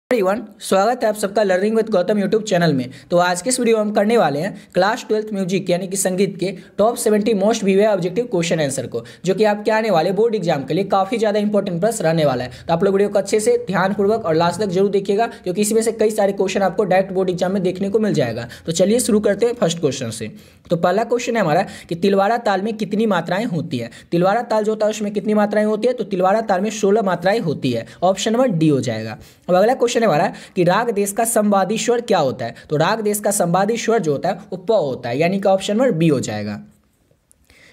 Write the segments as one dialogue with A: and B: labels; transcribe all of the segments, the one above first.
A: Everyone, स्वागत है आप सबका learning with Gautam YouTube channel में। तो आज के इस वीडियो में हम करने वाले हैं क्लास 12th म्यूजिक यानी कि संगीत के top 70 most viewed objective question answer को, जो कि आपके आने वाले बोर्ड एग्जाम के लिए काफी ज्यादा इंपॉर्टेंट प्रश्न रहने वाला है। तो आप लोग वीडियो को अच्छे से ध्यानपूर्वक और लास्ट तक जरूर देखिएगा, क्योंकि इसमें से कई सारे क्वेश्चन आपको डायरेक्ट बोर्ड एग्जाम में देखने को मिल जाएगा। तो चलिए शुरू करते हैं फर्स्ट क्वेश्चन से। तो पहला क्वेश्चन है हमारा कि तिलवाड़ा ताल में कितनी मात्राएं होती है। तिलवाड़ा ताल जो होता है उसमें कितनी मात्राएं होती है, तो तिलवाड़ा ताल में 16 मात्राएं होती है। ऑप्शन नंबर डी हो जाएगा। अब अगला क्वेश्चन है हमारा कि राग देश का संवादी स्वर क्या होता है। तो राग देश का संवादी स्वर जो होता है वो प होता है, यानी कि ऑप्शन नंबर बी हो जाएगा।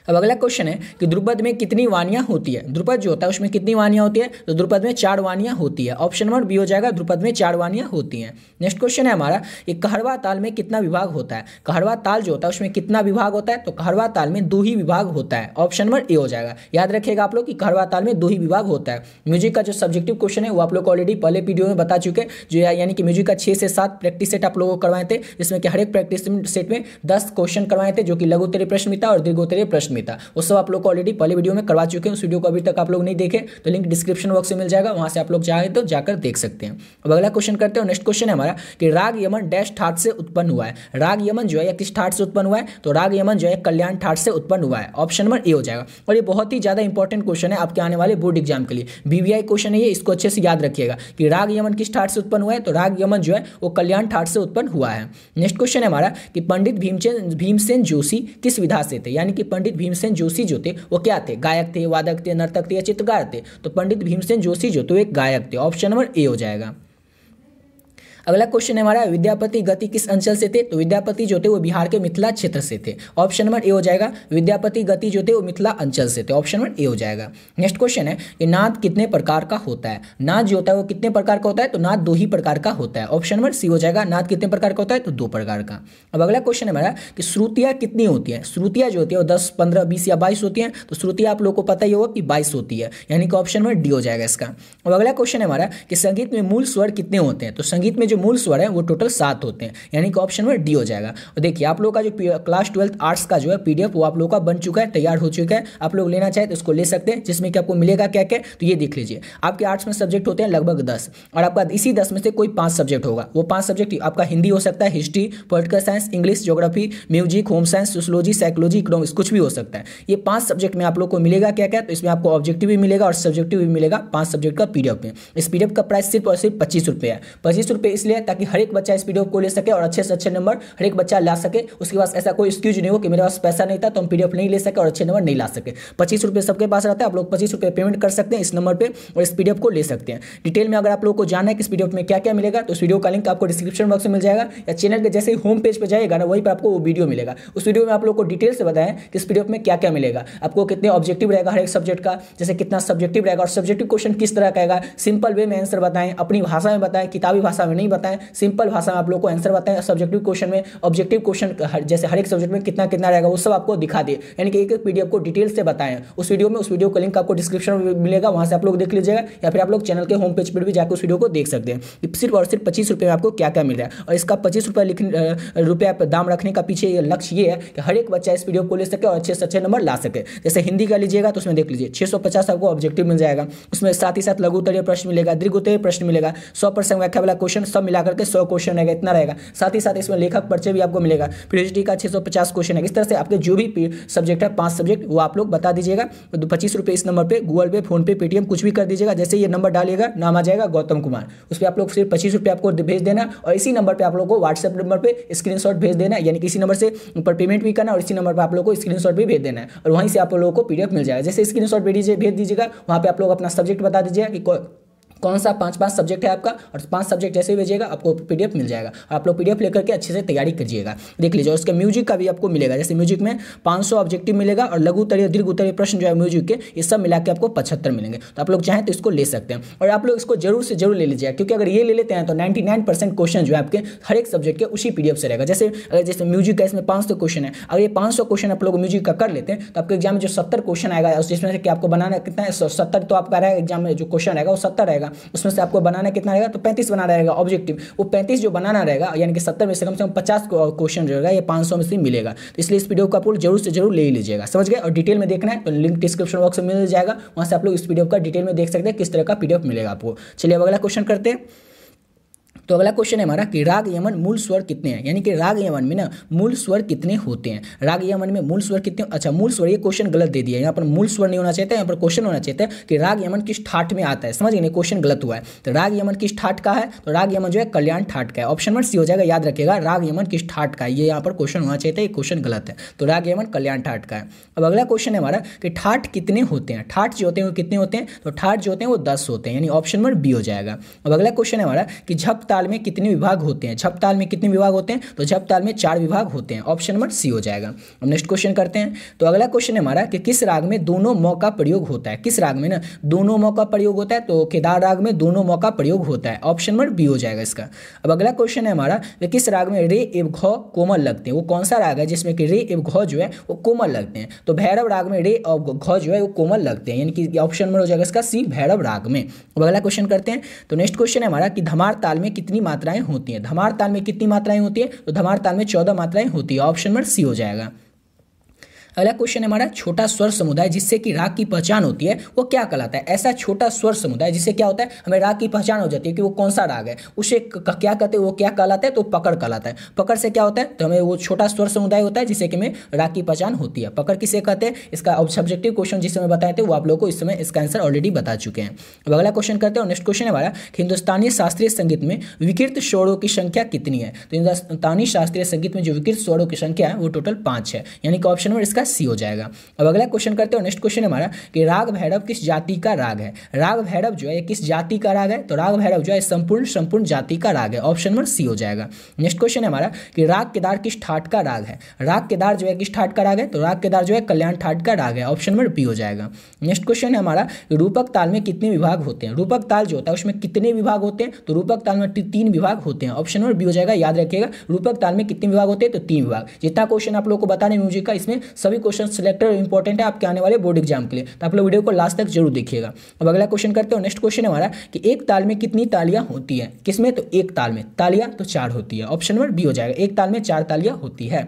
A: अब अगला क्वेश्चन है कि ध्रुपद में कितनी वाणियां होती है। ध्रुपद जो होता है उसमें कितनी वाणियां होती है, तो ध्रुपद में 4 वाणियां होती है। ऑप्शन नंबर बी हो जाएगा, ध्रुपद में 4 वाणियां होती हैं। नेक्स्ट क्वेश्चन है हमारा कि कहरवा ताल में कितना विभाग होता है। कहरवा ताल जो होता है उसमें कितना विभाग होता है, तो कहरवा ताल में 2 ही विभाग होता है। ऑप्शन नंबर ए हो जाएगा। याद रखिएगा आप लोग कि कहरवा ताल में 2 ही विभाग होता है। म्यूजिक का जो सब्जेक्टिव क्वेश्चन है वो आप लोग ऑलरेडी पहले वीडियो में बता चुके हैं, जो यानी कि म्यूजिक का 6 से 7 प्रैक्टिस सेट आप लोगों को करवाए थे, जिसमें कि हर एक प्रैक्टिस सेट में 10 क्वेश्चन करवाए थे, जो कि लघुत्तरीय प्रश्न में था और दीर्घोत्तरीय प्रश्न में था। वो सब आप लोग ऑलरेडी पहले वीडियो में करवा चुके हैं। उस वीडियो को अभी तक आप लोग नहीं देखे तो लिंक डिस्क्रिप्शन बॉक्स में मिल जाएगा, वहां से आप लोग चाहे तो जाकर देख सकते हैं। अब अगला क्वेश्चन करते हैं। नेक्स्ट क्वेश्चन है हमारा कि राग यमन डैश ठाट से उत्पन्न हुआ है। राग यमन जो है किस ठाट से उत्पन्न हुआ है, तो राग यमन जो है कल्याण ठाट से उत्पन्न हुआ है। ऑप्शन नंबर ए हो जाएगा। और ये बहुत ही ज्यादा इंपॉर्टेंट क्वेश्चन है आपके आने वाले बोर्ड एग्जाम के लिए। बीवीआई क्वेश्चन है ये, इसको अच्छे से याद रखिएगा कि राग यमन किस ठाट से उत्पन्न हुआ है, तो राग यमन जो है वो कल्याण ठाट से उत्पन्न हुआ है। नेक्स्ट क्वेश्चन है हमारा कि पंडित भीमसेन जोशी किस विधा से थे। यानी कि पंडित भीमसेन जोशी जो थे वो क्या थे, गायक थे, वादक थे, नर्तक थे या चित्रकार थे। तो पंडित भीमसेन जोशी जो तो एक गायक थे। ऑप्शन नंबर ए हो जाएगा। अगला क्वेश्चन है हमारा विद्यापति गति किस अंचल से थे। तो विद्यापति जो थे वो बिहार के मिथिला क्षेत्र से थे। ऑप्शन नंबर ए हो जाएगा। विद्यापति गति जो थे वो मिथिला अंचल से थे। ऑप्शन नंबर ए हो जाएगा। नेक्स्ट क्वेश्चन है कि नाद कितने प्रकार का होता है। नाद जो होता है वो कितने प्रकार का होता है, तो नाद 2 ही प्रकार का होता है। ऑप्शन नंबर सी हो जाएगा। नाद कितने प्रकार का होता है, तो 2 प्रकार का। अब अगला क्वेश्चन है हमारा कि श्रुतियाँ कितनी होती है। श्रुतियाँ जो होती है वो 10, 15, 20 या 22 होती हैं। तो श्रुतियाँ आप लोगों को पता ही होगा कि 22 होती है, यानी कि ऑप्शन नंबर डी हो जाएगा इसका। अब अगला क्वेश्चन है हमारा कि संगीत में मूल स्वर कितने होते हैं। तो संगीत में जो मूल स्वर है वो टोटल 7 होते हैं, यानी कि ऑप्शन नंबर डी हो जाएगा। और देखिए आप लोगों का जो क्लास 12th आर्ट्स का जो है पीडीएफ वो आप लोगों का बन चुका है, तैयार हो चुका है। आप लोग लेना चाहे तो इसको ले सकते हैं, जिसमें कि आपको मिलेगा क्या क्या, तो ये देख लीजिए। आपके आर्ट्स में सब्जेक्ट होते हैं लगभग 10, और आपका इसी 10 में से कोई 5 सब्जेक्ट होगा। वो 5 सब्जेक्ट आपका हिंदी हो सकता है, history, political science, English, geography, music, home science, sociology, psychology, economics, कुछ भी हो सकता है। ये 5 सब्जेक्ट में आप लोग को मिलेगा क्या क्या, तो इसमें आपको ऑब्जेक्टिव भी मिलेगा और सब्जेक्टिव भी मिलेगा 5 सब्जेक्ट का पीडीएफ में। इस पीडीएफ का प्राइस सिर्फ और सिर्फ 25 रुपये है। 25 रुपये इसलिए ताकि हर एक बच्चा इस पीडीएफ को ले सके और अच्छे से अच्छे नंबर हर एक बच्चा ला सके। उसके पास ऐसा कोई एक्सक्यूज नहीं हो कि मेरे पास पैसा नहीं था तो हम पीडीएफ नहीं ले सके और अच्छे नंबर नहीं ला सके। 25 रुपये सबके पास रहता है, आप लोग 25 रुपये पेमेंट कर सकते हैं इस नंबर पे और इस पीडीएफ को ले सकते हैं। डिटेल में अगर आप लोगों को जानना है कि इस पीडीएफ में क्या क्या मिलेगा, तो उस वीडियो का लिंक आपको डिस्क्रिप्शन बॉक्स में मिल जाएगा, या चैनल के जैसे ही होम पेज पर जाएगा ना वहीं पर आपको वो वीडियो मिलेगा। उस वीडियो में आप लोग को डिटेल से बताएं कि इस पीडीएफ में क्या क्या मिलेगा, आपको कितने ऑब्जेक्टिव रहेगा हर एक सब्जेक्ट का, जैसे कितना सब्जेक्टिव रहेगा और सब्जेक्टिव क्वेश्चन किस तरह का आएगा, सिंपल वे में आंसर बताएं, अपनी भाषा में बताएं, किताबी भाषा में नहीं बताएं, सिंपल भाषा में आप लोग को आंसर बताएं। सब्जेक्टिव क्वेश्चन में ऑब्जेक्टिव क्वेश्चन जैसे हर एक सब्जेक्ट में कितना कितना रहेगा वो सब आपको दिखा दिए, यानी कि एक एक पीडीएफ को डिटेल से बताएं उस वीडियो में। उस वीडियो का लिंक आपको डिस्क्रिप्शन में मिलेगा, वहां से आप लोग देख लीजिएगा, या फिर आप लोग चैनल के होम पेज पर भी जाकर उस वीडियो को देख सकते हैं। सिर्फ और सिर्फ 25 रुपये में आपको क्या क्या मिल रहा है, और इसका 25 रुपये दाम रखने का पीछे लक्ष्य ये है कि हर एक बच्चा इस वीडियो को ले सके और अच्छे से अच्छे नंबर ला सके। जैसे हिंदी का लीजिएगा तो उसमें देख लीजिए 650 आपको ऑब्जेक्टिव मिल जाएगा, उसमें साथ ही साथ लघुत्तरीय प्रश्न मिलेगा, दीर्घोत्तरीय प्रश्न मिलेगा, 100% व्याख्या वाला क्वेश्चन सब मिलाकर के 100 क्वेश्चन रहेगा, इतना रहेगा। साथ ही साथ इसमें लेखक परिचय भी आपको मिलेगा, फिर हिस्ट्री का 650 क्वेश्चन है। इस तरह से आपके जो भी सब्जेक्ट है 5 सब्जेक्ट वो आप लोग बता दीजिएगा। तो 25 रुपये इस नंबर पे गूगल पे, फोन पे, पेटीएम कुछ भी कर दीजिएगा। जैसे ये नंबर डालिएगा नाम आ जाएगा गौतम कुमार, उस पर आप लोग सिर्फ 25 रुपये आपको भेज देना, और इसी नंबर पे आप लोग को व्हाट्सएप नंबर पे स्क्रीनशॉट भेज देना, यानी कि इसी नंबर से ऊपर पेमेंट भी करना और इसी नंबर पर आप लोग को स्क्रीनशॉट भी भेज देना है, और वहीं से आप लोगों को पीडीएफ मिल जाएगा। जैसे स्क्रीनशॉट भेज दीजिएगा, वहाँ पे आप लोग अपना सब्जेक्ट बता दीजिएगा कि कौन सा 5 सब्जेक्ट है आपका, और 5 सब्जेक्ट जैसे ही भेजिएगा आपको पीडीएफ मिल जाएगा, और आप लोग पीडीएफ लेकर के अच्छे से तैयारी कीजिएगा। देख लीजिए, और उसके म्यूजिक का भी आपको मिलेगा। जैसे म्यूजिक में 500 ऑब्जेक्टिव मिलेगा, और लघुत्तरीय दीर्घोत्तरीय प्रश्न जो है म्यूजिक के ये सब मिला के आपको 75 मिलेंगे। तो आप लोग चाहें तो इसको ले सकते हैं, और आप लोग इसको जरूर से जरूर ले लीजिएगा, क्योंकि अगर ये ले लेते हैं तो 99% क्वेश्चन जो है आपके हर एक सब्जेक्ट के उसी पीडीएफ से रहेगा। जैसे म्यूजिक का इसमें 500 क्वेश्चन है, अगर ये 500 क्वेश्चन आप लोग म्यूजिक का कर लेते हैं तो आपके एग्जाम में जो 70 क्वेश्चन आएगा, जिसमें से कि आपको बनाना कितना है 70, तो आपका रहेगा एग्जाम में जो क्वेश्चन रहेगा वो 70 रहेगा, उसमें से आपको बनाना कितना रहेगा, तो 35 बनाना रहेगा ऑब्जेक्टिव। वो 35 जो बनाना रहेगा, यानी कि 70 में से कम 50 क्वेश्चन जो रहेगा ये 500 में से मिलेगा। तो इसलिए इस वीडियो को आप लोग जरूर से जरूर ले ही लीजिएगा, समझ गए। और डिटेल में देखना है तो लिंक डिस्क्रिप्शन बॉक्स में मिल जाएगा, वहां से आप लोग इस वीडियो का डिटेल में देख सकते हैं किस तरह का पीडीएफ मिलेगा आपको। चलिए अब अगला क्वेश्चन करते हैं। तो अगला क्वेश्चन है हमारा कि राग यमन मूल स्वर कितने हैं, यानी कि राग यमन में ना मूल स्वर कितने होते हैं। राग यमन में मूल स्वर कितने, अच्छा मूल स्वर, ये क्वेश्चन गलत दे दिया, यहाँ पर मूल स्वर नहीं होना चाहिए, यहाँ पर क्वेश्चन होना चाहिए कि राग यमन किस ठाट में आता है। समझ गए, क्वेश्चन गलत हुआ है। तो राग यमन किस ठाट का है, तो राग यमन जो है कल्याण ठाट का है। ऑप्शन नंबर सी हो जाएगा, याद रखिएगा राग यमन किस ठाट का है, ये यहाँ पर क्वेश्चन होना चाहिए था, ये क्वेश्चन गलत है। तो राग यमन कल्याण ठाट का है। अब अगला क्वेश्चन है हमारा कि ठाट कितने होते हैं। ठाट जो होते हैं वो कितने होते हैं, तो ठाट जो होते हैं वो 10 होते हैं, यानी ऑप्शन नंबर बी हो जाएगा। अब अगला क्वेश्चन है हमारा कि झप ताल में कितने विभाग होते हैं। झप ताल में कितने विभाग होते हैं, तो झप ताल में 4 विभाग होते हैं, ऑप्शन नंबर सी हो जाएगा। अब नेक्स्ट क्वेश्चन करते हैं। तो अगला क्वेश्चन है हमारा कि किस राग में दोनों मौ का प्रयोग होता है। किस राग में ना दोनों मौ का प्रयोग होता है, तो केदार राग में दोनों मौ का प्रयोग होता है, ऑप्शन नंबर बी हो जाएगा इसका। अब अगला क्वेश्चन है हमारा कि किस राग में रे एवं घ कोमल लगते हैं। वो कौन सा राग है जिसमें कि रे एवं घ जो है वो कोमल लगते हैं, तो भैरव राग में रे और घ जो है वो कोमल लगते हैं, यानी कि ऑप्शन नंबर हो जाएगा इसका सी, भैरव राग में। अब अगला क्वेश्चन करते हैं। तो नेक्स्ट क्वेश्चन है हमारा कि धमार ताल में कितनी मात्राएं होती हैं। धमार ताल में कितनी मात्राएं होती है, तो धमार ताल में 14 मात्राएं होती है, ऑप्शन नंबर सी हो जाएगा। अगला क्वेश्चन है हमारा कहलाता स्वर समुदाय जिससे कि राग की पहचान होती है वो क्या कहलाता है। ऐसा छोटा स्वर समुदाय जिससे क्या होता है हमें राग की पहचान हो जाती है कि वो कौन सा राग है, उसे क्या कहते हैं, वो क्या कहलाता है, तो पकड़ कहलाता है। पकड़ से क्या होता है, तो हमें वो छोटा स्वर समुदाय होता है जिससे कि हमें राग की पहचान होती है। पकड़ किसे कहते हैं, इसका सब्जेक्टिव क्वेश्चन जिस समय बताए थे वो आप लोग को इस समय इसका आंसर ऑलरेडी बता चुके हैं। अब अगला क्वेश्चन करते हैं। नेक्स्ट क्वेश्चन है हमारा हिंदुस्तानी शास्त्रीय संगीत में विकृत स्वरों की संख्या कितनी है। तो हिंदुस्तानी शास्त्रीय संगीत में जो विकृत स्वरों की संख्या है वो टोटल 5 है, यानी कि ऑप्शन नंबर इसका सी हो जाएगा। अब अगला क्वेश्चन करते हैं। नेक्स्ट क्वेश्चन है हमारा कि राग भैरव किस जाति का राग है। राग भैरव जो है किस जाति का राग है, तो राग भैरव जो है संपूर्ण जाति का राग है, ऑप्शन नंबर सी हो जाएगा। नेक्स्ट क्वेश्चन है हमारा कि राग केदार किस ठाट का राग है। राग केदार जो है किस ठाट का राग है, तो राग केदार जो है कल्याण ठाट का राग है, ऑप्शन नंबर बी हो जाएगा। नेक्स्ट क्वेश्चन है हमारा रूपक ताल में कितने विभाग होते हैं। रूपक ताल जो होता है उसमें कितने विभाग होते हैं, तो रूपक ताल में 3 विभाग होते हैं, ऑप्शन नंबर बी हो जाएगा। याद रखिएगा रूपक ताल में कितने विभाग होते हैं, तो 3 विभाग। जितना क्वेश्चन आप लोग को बताने म्यूजिक का, इसमें सभी क्वेश्चन सिलेक्टेड इंपॉर्टेंट है आपके आने वाले बोर्ड एग्जाम के लिए, तो आप लोग वीडियो को लास्ट तक जरूर देखिएगा। अब अगला क्वेश्चन करते हो। नेक्स्ट क्वेश्चन है हमारा कि एक ताल में कितनी तालियां होती है। किसमें, तो एक ताल में तालियां तो 4 होती है, ऑप्शन नंबर बी हो जाएगा। एक ताल में 4 तालियां होती है।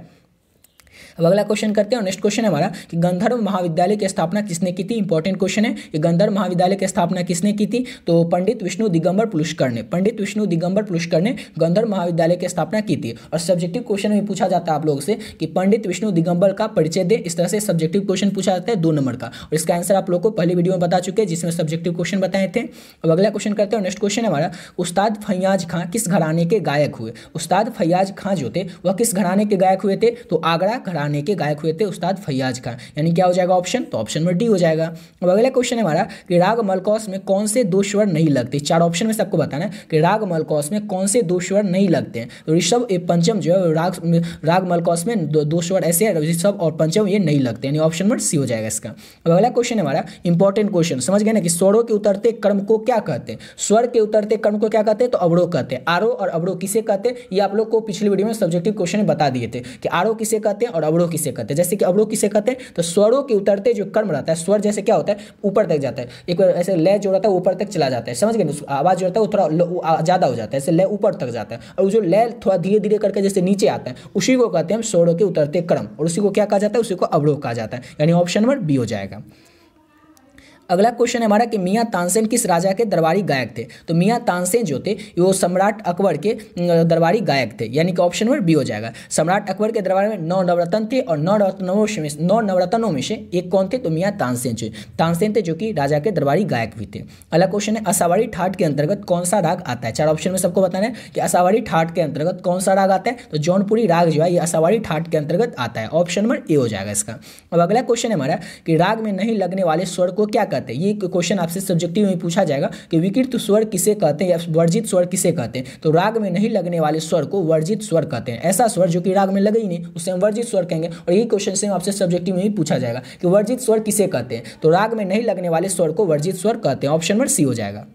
A: अब अगला क्वेश्चन करते हैं। नेक्स्ट क्वेश्चन है हमारा कि गंधर्व महाविद्यालय की स्थापना किसने की थी। इंपॉर्टेंट क्वेश्चन है कि गंधर्व महाविद्यालय की स्थापना किसने की थी, तो पंडित विष्णु दिगंबर पुष्कर ने। पंडित विष्णु दिगंबर पुष्कर ने गंधर्व महाविद्यालय की स्थापना की थी। और सब्जेक्टिव क्वेश्चन में पूछा जाता है आप लोगों से कि पंडित विष्णु दिगंबर का परिचय दे, इस तरह से सब्जेक्टिव क्वेश्चन पूछा जाता है 2 नंबर का, और इसका आंसर आप लोग को पहले वीडियो में बता चुके हैं जिसमें सब्जेक्टिव क्वेश्चन बताए थे। अब अगला क्वेश्चन करते हैं। नेक्स्ट क्वेश्चन है हमारा उस्ताद फैयाज खां किस घराने के गायक हुए। उस्ताद फैयाज खां जो थे वह किस घराने के गायक हुए थे, तो आगरा घराने के गायक हुए थे उस्ताद फैयाज खां, यानी क्या हो जाएगा ऑप्शन, तो ऑप्शन नंबर डी हो जाएगा। अब अगला क्वेश्चन है हमारा कि राग मलकौस में कौन से 2 स्वर नहीं लगते। 4 ऑप्शन में सबको बताना है कि राग मलकौस में कौन से 2 स्वर नहीं लगते हैं। तो ऋषभ पंचम जो है राग मलकौस में 2 स्वर ऐसे हैं, ऋषभ और पंचम ये नहीं लगते, यानी ऑप्शन नंबर सी हो जाएगा इसका। अब अगला क्वेश्चन है हमारा इंपॉर्टेंट क्वेश्चन, समझ गए ना कि स्वरों के उतरते क्रम को क्या कहते हैं। स्वर के उतरते क्रम को क्या कहते हैं, तो अवरोह कहते हैं। आरोह और अवरोह किसे कहते हैं, ये आप लोग को पिछली वीडियो में सब्जेक्टिव क्वेश्चन में बता दिए थे कि आरोह किसे कहते हैं और अवरोह किसे कहते हैं। जैसे कि अवरोह किसे कहते हैं, तो स्वरों के उतरते जो क्रम रहता है, स्वर जैसे क्या होता है ऊपर तक जाता है, एक बार ऐसे लय जो रहता है ऊपर तक चला जाता है, समझ गए, आवाज जो रहता है वो थोड़ा ज्यादा हो जाता है, ऐसे लय ऊपर तक जाता है, और जो लय थोड़ा धीरे धीरे करके जैसे नीचे आता है उसी को कहते हैं हम स्वरों के उतरते क्रम, और उसी को क्या कहा जाता है, उसी को अवरोह कहा जाता है, यानी ऑप्शन नंबर बी हो जाएगा। अगला क्वेश्चन है हमारा कि मियाँ तानसेन किस राजा के दरबारी गायक थे। तो मियाँ तानसेन जो थे वो सम्राट अकबर के दरबारी गायक थे, यानी कि ऑप्शन नंबर बी हो जाएगा। सम्राट अकबर के दरबार में 9 नवरत्न थे, और 9 नवरत्नों में से एक कौन थे, तो मियाँ तानसेन थे जो कि राजा के दरबारी गायक भी थे। अगला क्वेश्चन है असावाड़ी ठाट के अंतर्गत कौन सा राग आता है। 4 ऑप्शन में सबको बताना है कि असावाड़ी ठाट के अंतर्गत कौन सा राग आता है, तो जौनपुरी राग जो है ये असावाड़ी ठाट के अंतर्गत आता है, ऑप्शन नंबर ए हो जाएगा इसका। अब अगला क्वेश्चन है हमारा कि राग में नहीं लगने वाले स्वर को क्या कहते हैं। ये क्वेश्चन आपसे सब्जेक्टिव में पूछा जाएगा कि विकृत स्वर किसे कहते हैं या वर्जित स्वर किसे कहते हैं। तो राग में नहीं लगने वाले स्वर को वर्जित स्वर कहते हैं। ऐसा स्वर जो कि राग में लगे ही नहीं उसे हम वर्जित स्वर कहेंगे, और यही क्वेश्चन से आपसे सब्जेक्टिव में भी पूछा जाएगा कि वर्जित स्वर किसे कहते हैं। तो राग में नहीं लगने वाले स्वर को वर्जित स्वर कहते हैं, ऑप्शन नंबर सी हो जाएगा।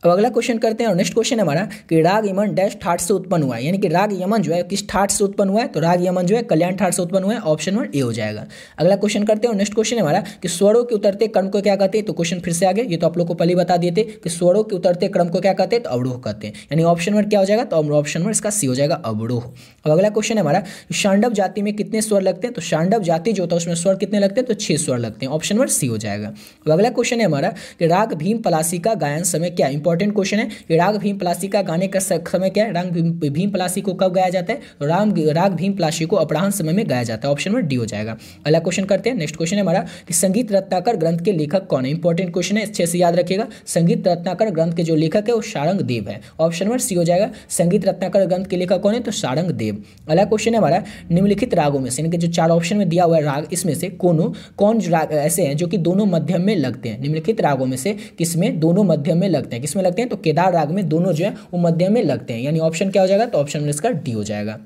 A: अब अगला क्वेश्चन करते हैं। और नेक्स्ट क्वेश्चन है हमारा कि राग यमन डैश ठाट से उत्पन्न हुआ है, यानी कि राग यमन जो है किस ठाट से उत्पन्न हुआ है, तो राग यमन जो है कल्याण ठाट से उत्पन्न हुआ है, ऑप्शन नंबर ए हो जाएगा। अगला क्वेश्चन करते हैं। और नेक्स्ट क्वेश्चन है हमारा कि स्वरों के उतरते क्रम को क्या कहते हैं। तो क्वेश्चन फिर से आगे, ये तो आप लोग को पहले बता दिए थे कि स्वरों के उतरते क्रम को क्या कहते हैं, तो अवरोह कहते हैं, यानी ऑप्शन नंबर क्या हो जाएगा, तो ऑप्शन नंबर इसका सी हो जाएगा, अवरोह। अब अगला क्वेश्चन है हमारा शांडव जाति में कितने स्वर लगते हैं। तो शांडव जाति जो होता है उसमें स्वर कितने लगते हैं, तो 6 स्वर लगते हैं, ऑप्शन नंबर सी हो जाएगा। अब अगला क्वेश्चन है हमारा कि राग भीम पलासी का गायन समय क्या। इंपॉर्टेंट क्वेश्चन है कि राग भीम पलासी का गाने का समय क्या है। राग भीम पलासी को कब गाया जाता है, तो राग भीम पलासी को अपराह्न समय में गाया जाता है। ऑप्शन नंबर डी हो जाएगा। अगला क्वेश्चन करते हैं। नेक्स्ट क्वेश्चन है हमारा कि संगीत रत्नाकर ग्रंथ के लेखक कौन है। इंपॉर्टेंट क्वेश्चन है, अच्छे से याद रखिएगा। संगीत रत्नाकर ग्रंथ के जो लेखक है वो सारंग देव है। ऑप्शन नंबर सी हो जाएगा। संगीत रत्नाकर ग्रंथ के लेखक कौन है, तो सारंग देव। अगला क्वेश्चन है हमारा निम्नलिखित रागों में से, इनके जो 4 ऑप्शन में दिया हुआ है राग, इसमें से कौन राग ऐसे हैं जो कि दोनों मध्यम में लगते हैं। निम्नलिखित रागों में से किसमें दोनों मध्यम में लगते हैं, किसमें लगते हैं, तो केदार राग में दोनों जो है वो मध्यम में लगते हैं। यानी ऑप्शन क्या हो जाएगा, तो ऑप्शन नंबर इसका डी हो जाएगा।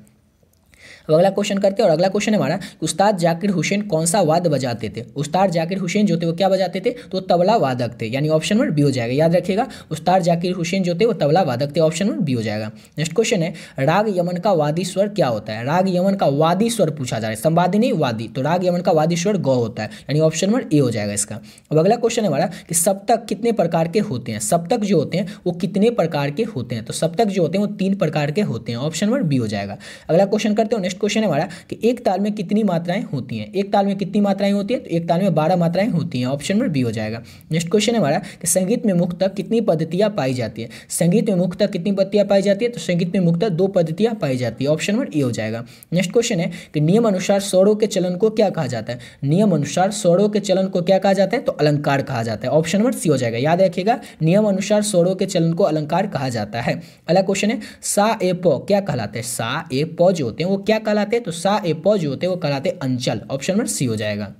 A: अब अगला क्वेश्चन करते हैं और अगला क्वेश्चन है हमारा उस्ताद जाकिर हुसैन कौन सा वाद्य बजाते थे। उस्ताद जाकिर हुसैन जो थे वो क्या बजाते थे, तो तबला वादक थे। यानी ऑप्शन नंबर बी हो जाएगा। याद रखिएगा, उस्ताद जाकिर हुसैन जो थे वो तबला वादक थे। ऑप्शन नंबर बी हो जाएगा। नेक्स्ट क्वेश्चन है राग यमन का वादी स्वर क्या होता है। राग यमन का वादी स्वर पूछा जा रहा है, संवादी नहीं वादी, तो राग यमन का वादी स्वर ग होता है। यानी ऑप्शन नंबर ए हो जाएगा इसका। अब अगला क्वेश्चन है हमारा कि सप्तक कितने प्रकार के होते हैं। सप्तक जो होते हैं वो कितने प्रकार के होते हैं, तो सप्तक जो होते हैं वो 3 प्रकार के होते हैं। ऑप्शन नंबर बी हो जाएगा। अगला क्वेश्चन करते हैं। नेक्स्ट क्वेश्चन है हमारा कि एक ताल में कितनी मात्राएं होती हैं। एक ताल में कितनी मात्राएं होती हैं, तो एक ताल में 12 मात्राएं होती हैं। ऑप्शन नंबर बी हो जाएगा। नेक्स्ट क्वेश्चन है हमारा कि संगीत में मुख्यतः कितनी पद्धतियां पाई जाती है। संगीत में मुख्यतः कितनी पद्धतियां पाई जाती है, तो संगीत में मुख्यतः 2 पद्धतियां पाई जाती है। ऑप्शन नंबर ए हो जाएगा। नेक्स्ट क्वेश्चन है कि नियम अनुसार स्वरों के चलन को क्या कहा जाता है। नियम अनुसार स्वरों के चलन को क्या कहा जाता है, तो अलंकार कहा जाता है। ऑप्शन नंबर सी हो जाएगा। याद रखिएगा, नियम अनुसार स्वरों के चलन को अलंकार कहा जाता है। अगला क्वेश्चन है सा ए प क्या कहलाते हैं। सा ए प जो होते हैं वो क्या कहलाते हैं, तो सा ए प जो होते हैं वो कहलाते हैं अंचल। ऑप्शन नंबर सी हो जाएगा।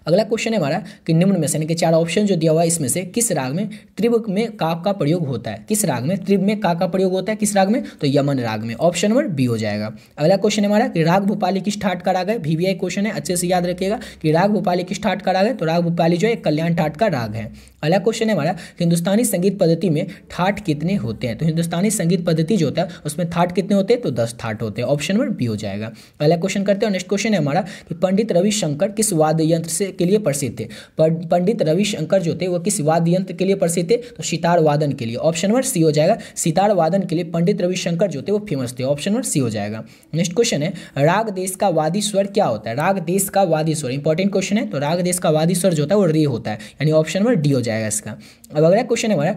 A: अगला क्वेश्चन है हमारा कि निम्न में से इनके 4 ऑप्शन जो दिया हुआ है इसमें से किस राग में त्रिभ में का प्रयोग होता है। किस राग में त्रिभ में का प्रयोग होता है, किस राग में, तो यमन राग में। ऑप्शन नंबर बी हो जाएगा। अगला क्वेश्चन है हमारा कि राग भूपाली किस ठाट का राग है। VVI क्वेश्चन है, अच्छे से याद रखिएगा कि राग भूपाली किस ठाट का राग है, तो राग भूपाली जो है कल्याण ठाट का राग है। अगला क्वेश्चन है हमारा हिंदुस्तानी संगीत पद्धति में ठाट कितने होते हैं। तो हिंदुस्तानी संगीत पद्धति जो होता है उसमें ठाट कितने होते हैं, तो 10 ठाट होते हैं। ऑप्शन नंबर बी हो जाएगा। अगला क्वेश्चन करते हैं। नेक्स्ट क्वेश्चन है हमारा कि पंडित रविशंकर किस वाद्य यंत्र से के लिए प्रसिद्ध थे। पंडित रविशंकर जो थे वो किस वाद्य यंत्र के लिए प्रसिद्ध थे, तो सितार वादन के लिए। ऑप्शन नंबर सी हो जाएगा। सितार वादन के लिए पंडित रविशंकर जो थे वो फेमस थे। ऑप्शन नंबर सी हो जाएगा। नेक्स्ट क्वेश्चन है राग देश का वादी स्वर क्या होता है। राग देश का वादी स्वर इंपॉर्टेंट क्वेश्चन है, तो राग देश का वादी स्वर जो होता है वो रे होता है। यानी ऑप्शन नंबर डी हो जाएगा इसका। अब अगला क्वेश्चन है हमारा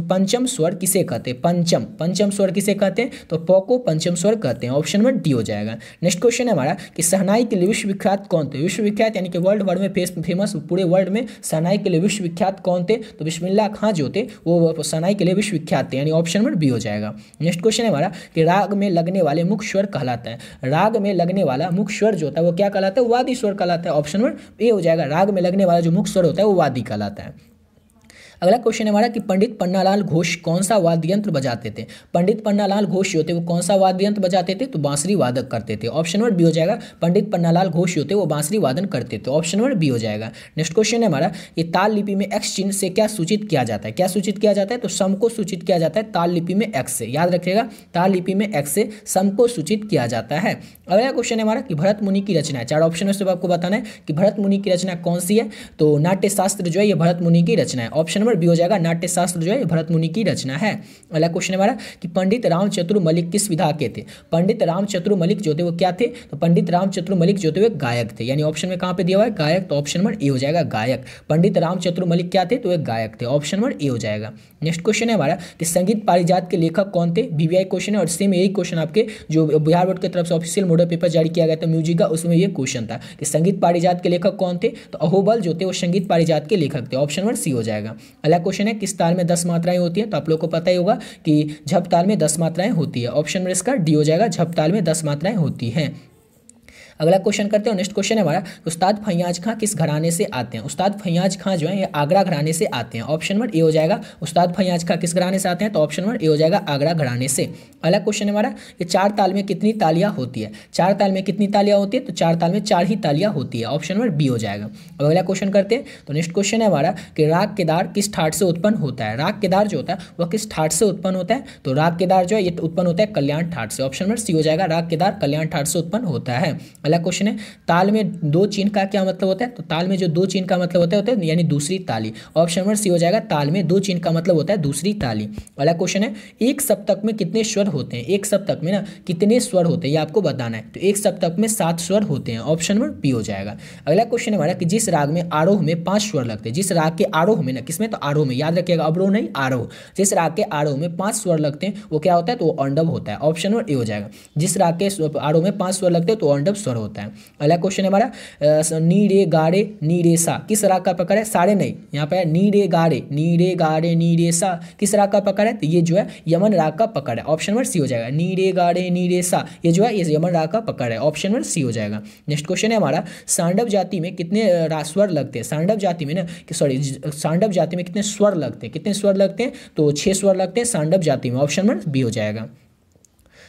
A: पंचम स्वर किसे कहते हैं। पंचम स्वर किसे कहते हैं, तो प को पंचम स्वर कहते हैं। ऑप्शन नंबर डी हो जाएगा। नेक्स्ट क्वेश्चन है हमारा कि शहनाई के लिए विश्वविख्यात कौन थे। विश्वविख्यात यानी कि वर्ल्ड में फेमस, पूरे वर्ल्ड में शहनाई के लिए विश्वविख्यात कौन थे, तो बिस्मिल्लाह खां जो थे वो शहनाई के लिए विश्वविख्यात थे। यानी ऑप्शन नंबर बी हो जाएगा। नेक्स्ट क्वेश्चन है हमारा कि राग में लगने वाले मुख्य स्वर कहलाता है। राग में लगने वाला मुख्य स्वर जो होता है वो क्या कहलाता है, वादी स्वर कहलाता है। ऑप्शन नंबर ए हो जाएगा। राग में लगने वाला जो मुख्य स्वर होता है वो वादी कहलाता है। अगला क्वेश्चन है हमारा कि पंडित पन्नालाल घोष कौन सा वाद्य यंत्र बजाते थे। पंडित पन्नालाल घोष जो थे वो कौन सा वाद्य यंत्र बजाते थे, तो बांसुरी वादक करते थे। ऑप्शन नंबर बी हो जाएगा। पंडित पन्नालाल घोष जो थे वो बांसुरी वादन करते थे। ऑप्शन नंबर बी हो जाएगा। नेक्स्ट क्वेश्चन है हमारा कि ताल लिपि में एक्स चिन्ह से क्या सूचित किया जाता है। क्या सूचित किया जाता है, तो सम को सूचित किया जाता है ताल लिपि में एक्स से। याद रखिएगा, ताल लिपि में एक्स से सम को सूचित किया जाता है। अगला क्वेश्चन है हमारा कि भरत मुनि की रचना है। 4 ऑप्शन में से आपको बताना है कि भरत मुनि की रचना कौन सी है, तो नाट्य शास्त्र जो है ये भरत मुनि की रचना है। ऑप्शन नंबर बी हो जाएगा। नाट्य शास्त्र जो है भरत मुनि की रचना है। अगला क्वेश्चन हमारा कि पंडित रामचतुर मलिक किस विधा के थे। पंडित रामचतुर मलिक जो थे वो क्या थे, तो पंडित रामचतुर मलिक जो थे वो गायक थे। यानी ऑप्शन में कहां पे दिया हुआ है, गायक, तो ऑप्शन नंबर ए हो जाएगा गायक। पंडित रामचतुर मलिक क्या थे, तो एक गायक थे। ऑप्शन नंबर ए हो जाएगा। नेक्स्ट क्वेश्चन है हमारा कि संगीत पारिजात के लेखक कौन थे। VVI क्वेश्चन है और सेम यही क्वेश्चन आपके जो बिहार बोर्ड की तरफ से ऑफिशियल मॉडल पेपर जारी किया गया था म्यूजिक का, उसमें ये क्वेश्चन था कि संगीत पारिजात के लेखक कौन थे, तो अहोबल जो थे वो संगीत पारिजात के लेखक थे। ऑप्शन नंबर सी हो जाएगा। अगला क्वेश्चन है किस ताल में 10 मात्राएं होती हैं, तो आप लोग को पता ही होगा कि झप ताल में 10 मात्राएं होती है। ऑप्शन नंबर इसका डी हो जाएगा। झप ताल में 10 मात्राएं होती हैं। अगला क्वेश्चन करते हैं। नेक्स्ट क्वेश्चन है हमारा उस्ताद फैयाज खां किस घराने से आते हैं। उस्ताद फैयाज खां जो है ये आगरा घराने से आते हैं। ऑप्शन नंबर ए हो जाएगा। उस्ताद फैयाज खां किस घराने से आते हैं, तो ऑप्शन नंबर ए हो जाएगा आगरा घराने से। अगला क्वेश्चन है हमारा कि 4 ताल में कितनी तालियां होती है। 4 ताल में कितनी तालियां होती है, तो 4 ताल में 4 ही तालियां होती है। ऑप्शन नंबर बी हो जाएगा। अब अगला क्वेश्चन करते हैं। तो नेक्स्ट क्वेश्चन है हमारा कि राग केदार किस ठाट से उत्पन्न होता है। राग केदार जो होता है वह किस ठाट से उत्पन्न होता है, तो राग केदार जो है ये उत्पन्न होता है कल्याण ठाट से। ऑप्शन नंबर सी हो जाएगा। राग केदार कल्याण ठाट से उत्पन्न होता है। अगला क्वेश्चन है ताल में दो चिन्ह का क्या मतलब होता है? तो ताल में जो दो चिन्ह का मतलब होता है यानी दूसरी ताली। ऑप्शन नंबर सी हो जाएगा, ताल में दो चिन्ह का मतलब होता है दूसरी ताली। अगला क्वेश्चन है एक सप्तक में कितने स्वर होते हैं? एक सप्तक में ना कितने स्वर होते हैं ये आपको बताना है। तो एक सप्तक में 7 स्वर होते हैं। ऑप्शन नंबर बी हो जाएगा। अगला क्वेश्चन है हमारा कि जिस राग में आरोह में 5 स्वर लगते हैं, जिस राग के आरोह में ना, किसमें? तो आरोह में, याद रखिएगा, अवरोह नहीं आरोह। जिस राग के आरोह में 5 स्वर लगते हैं वो क्या होता है? तो वो औंडव होता है। ऑप्शन नंबर ए हो जाएगा। जिस राग के आरोह में 5 स्वर लगते हैं तो औंडव स्वर होता है। अगला क्वेश्चन है हमारा नी रे गा रे नी रे सा किस राग का प्रकार है? सारे नहीं, यहाँ पे नी रे गा रे नी रे सा किस राग का प्रकार है? तो ये जो है यमन राग का पकड़ है। ऑप्शन नंबर सी हो जाएगा। नी रे गा रे नी रे सा ये जो है ये यमन राग का पकड़ है। ऑप्शन नंबर सी हो जाएगा। नेक्स्ट क्वेश्चन है हमारा सांडव जाति में कितने स्वर लगते हैं? सांडव जाति में ना सांडव जाति में कितने स्वर लगते हैं? कितने स्वर लगते हैं? तो 6 स्वर लगते हैं सांडव जाति में। ऑप्शन नंबर बी हो जाएगा।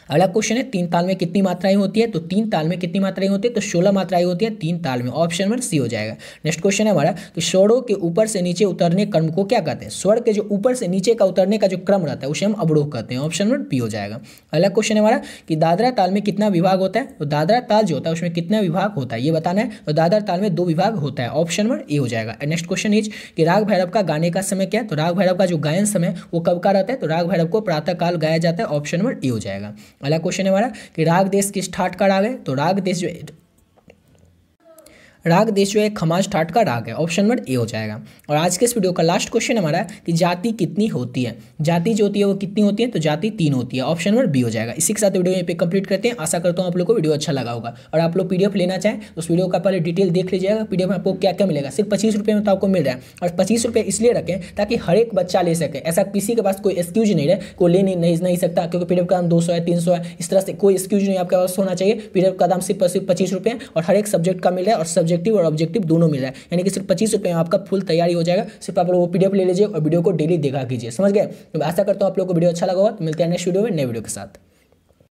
A: अगला क्वेश्चन है तीन ताल में कितनी मात्राएं होती है? तो तीन ताल में कितनी मात्राएं होती है? तो 16 मात्राएं होती है तीन ताल में। ऑप्शन नंबर सी हो जाएगा। नेक्स्ट क्वेश्चन है हमारा तो स्वरों के ऊपर से नीचे उतरने क्रम को क्या कहते हैं? स्वर के जो ऊपर से नीचे का उतरने का जो क्रम रहता है उसे हम अवरोह कहते हैं। ऑप्शन नंबर बी हो जाएगा। अगला क्वेश्चन है हमारा कि दादरा ताल में कितना विभाग होता है? तो दादरा ताल जो होता है उसमें कितना विभाग होता है ये बताना है। तो दादरा ताल में 2 विभाग होता है। ऑप्शन नंबर ए हो जाएगा। नेक्स्ट क्वेश्चन इज कि राग भैरव का गाने का समय क्या है? तो राग भैरव का जो गायन समय वो कब का रहता है? तो राग भैरव को प्रातः काल गाया जाता है। ऑप्शन नंबर ए हो जाएगा। अगला क्वेश्चन है हमारा कि राग देश किस ठाट का राग है? तो राग देश जो है खमाज ठाट का राग है। ऑप्शन नंबर ए हो जाएगा। और आज के इस वीडियो का लास्ट क्वेश्चन हमारा कि जाति कितनी होती है? जाति जो होती है वो कितनी होती है? तो जाति 3 होती है। ऑप्शन नंबर बी हो जाएगा। इसी के साथ वीडियो यहाँ पे कंप्लीट करते हैं। आशा करता हूँ आप लोग को वीडियो अच्छा लगा होगा। और आप लोग पीडीएफ लेना चाहें तो उस वीडियो का पहले डिटेल देख लीजिएगा। पीडीएफ में आपको क्या क्या मिलेगा। सिर्फ 25 रुपये में तो आपको मिल रहा है। और 25 रुपये इसलिए रखें ताकि हर एक बच्चा ले सके। ऐसा किसी के पास कोई एक्सक्यूज नहीं है, कोई ले नहीं सकता क्योंकि पीडीएफ का दाम 200 है 300 है, इस तरह से कोई एक्सक्यूज नहीं आपके पास होना चाहिए। पीडीएफ का दाम सिर्फ 25 रुपये और हर एक सब्जेक्ट का मिल रहा है और सब्जेक्टिव और ऑब्जेक्टिव दोनों मिल रहा है। यानी कि सिर्फ 25 रुपये में आपका फुल तैयारी हो जाएगा। सिर्फ आप लोग वो पीडीएफ ले लीजिए और वीडियो को डेली देखा कीजिए। समझ गए? तो आशा करता हूँ आप लोग को वीडियो अच्छा लगा होगा। तो मिलते हैं नेक्स्ट वीडियो में नए वीडियो के साथ।